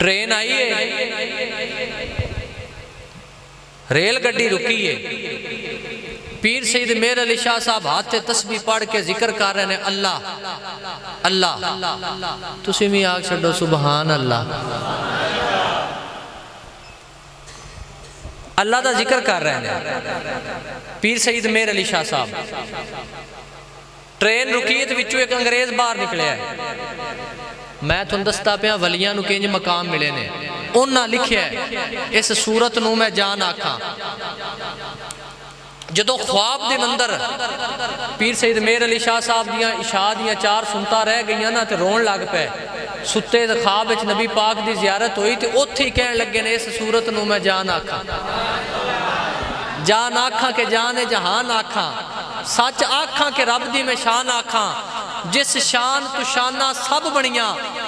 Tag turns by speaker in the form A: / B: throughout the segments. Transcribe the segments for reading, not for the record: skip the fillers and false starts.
A: Train आई है, rail गड्डी रुकी है, पीर सईद मेहर अली शाह साहब हाथ से तस्बीह पढ़ के जिक्र कर रहे हैं अल्लाह अल्लाह। तुसीं भी आख छड्डो सुबहान अल्लाह। अल्लाह का जिक्र कर रहे हैं पीर सईद मेहर अली शाह साहब। ट्रेन रुकी तो विचों एक अंग्रेज बाहर निकलिया है। मैं तुहानूं दसदा पिया वलियां नूं किंज मकाम मिले ने। उन्हां लिखिया है इस सूरत नूं मैं जान आखां। जदों ख्वाब दे अंदर पीर सईद मेहर अली शाह साहब दियां इशा दियां 4 सुनता रह गईयां ना ते रोण लग पे। सुते दे ख्वाब विच नबी पाक दी ज़ियारत हुई तो उत्थे ही कहण लगे ने इस सूरत नूं मैं जान आखां। जान आखां के जान ए जहान आखां, सच आखां के रब दी मैं शान आखां। जिस शान तू शाना सब बनिया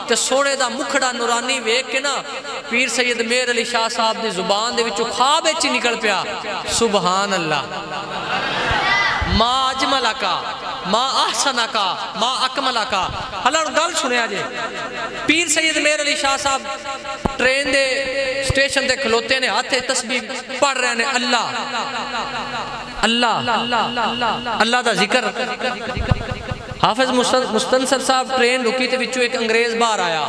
A: ते सोने दा मुखड़ा नूरानी वेख के ना पीर सैयद मेहर अली शाह साहब दी जुबान दे विचों ख्वाब विच निकल पिया सुबहान अल्लाह। मां अजमला का मां आहसना का मां अकमला का। हला गल सुनिया जे पीर सैयद मेहर अली शाह साहब ट्रेन दे स्टेशन ते खलोते ने, हाथ तस्बीह पढ़ रहे ने अल्लाह अल्लाह अल्लाह दा जिक्र। हाफिज मुस्तनसर साहब ट्रेन रुकी ते विचों एक अंग्रेज बाहर आया।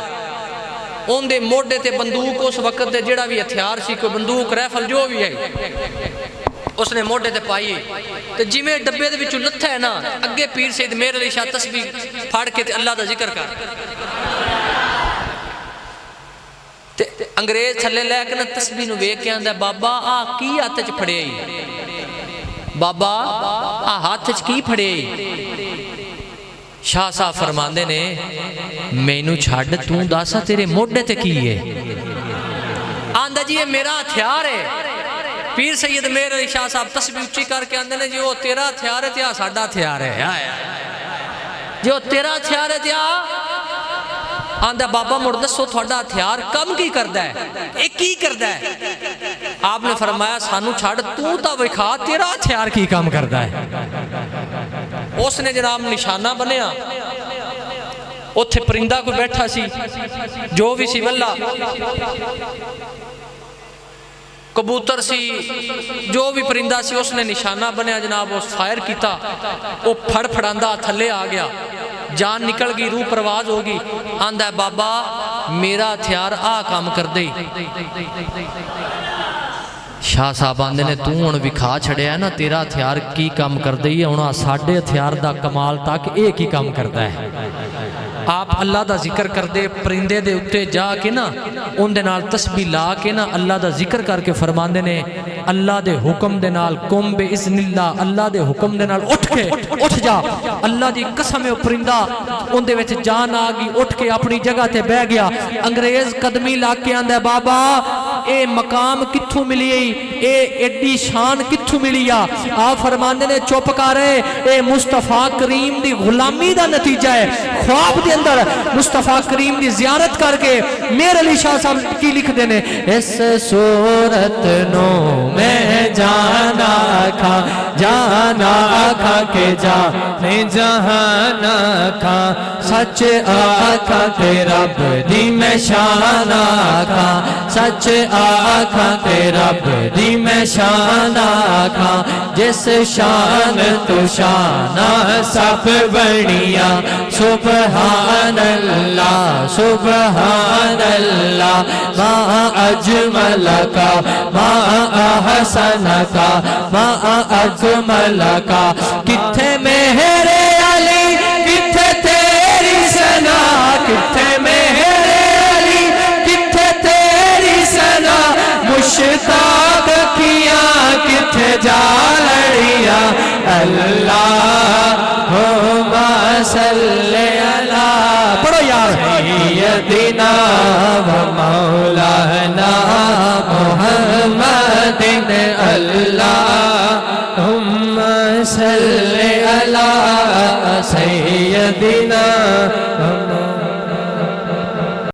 A: उनके मोढे ते बंदूक उस वक्त दे जिहड़ा भी हथियार सी, कोई बंदूक राइफल जो भी है, उसने मोढे ते पाई। तो जिवें डब्बे दे विचों लत्था है ना, अगे पीर सईद मेहर अली शाह तस्बीह फड़ के ते अल्लाह दा जिक्र कर। ते अंग्रेज थल्ले लैके ना तस्बीह नूं वेख के आंदा बाबा आ की हत्थ च फड़िया, बाबा आ हाथ च की फड़िया। शाह साहब फरमांदे ने मैनू छड्ड, तू दस तेरे मोढे ते की है। आंदा जी ये मेरा हथियार है। पीर सैयद मेहर अली शाह साहब तस्बीह उच्ची करके आंदे ने जी वो तेरा हथियार है ते आ साडा हथियार है। जो तेरा हथियार है ते आ आंदा बाबा मुड़ दसो तुहाडा हथियार कम की करदा है, ये की करदा है। आपने फरमाया सानू छड्ड, तू तां विखा तेरा हथियार की काम करदा है। उसने जनाब निशाना बनिया, उत्थे परिंदा कोई बैठा सी, जो भी सी वल्ला कबूतर सी, जो भी परिंदा सी, उसने निशाना बनिया जनाब। उस फायर किया, वो फड़फड़ांदा थले आ गया, जान निकल गई, रूह परवाज हो गई। आंदा बाबा मेरा हथियार आ काम कर दे। शाह साहब आंदे ने तू हुण विखा छड़िया ना तेरा हथियार की काम कर दई है, हुण साडे हथियार दा कमाल तक ये की काम करता है। आप अल्लाह दा जिक्र करदे परिंदे दे उत्ते जाके ना उनदे नाल तस्बीह ला के ना अल्लाह दा जिक्र करके फरमांदे ने अल्लाह दे हुक्म दे नाल कुम बे इज़्निल्लाह, अल्लाह दे हुक्म दे नाल उठ जा। अल्लाह दी कसम है परिंदा उनदे विच जान आ गई, उठ के अपनी जगह ते बह गया। अंग्रेज कदमी ला के आंदा बाबा ए मकाम कित्थों मिली, ए एडी शान कित्थों मिली आ। आप फरमांदे ने चुप कर, ए मुस्तफा करीम दी गुलामी दा नतीजा है। ख्वाब दे अंदर मुस्तफा करीम दी ज़ियारत करके मेहर अली शाह साहब की लिखदे ने इस सूरत नो मैं जाना खा के जाने जहाना खा, सच आखा के रब दी मैं शान आखा, सच आखा के रब दी मैं शान आखा। जिस शान तू शाना सब बनिया सुबहान अल्लाह सुबहान अल्लाह। माँ अजमल का माँ आहसन का माँ अजमल का। किथे मेरे अली किथे तेरी सना, किथे मेरे अली किथे तेरी सना। मुश्ताक किया किथे जा लड़िया अल्लाह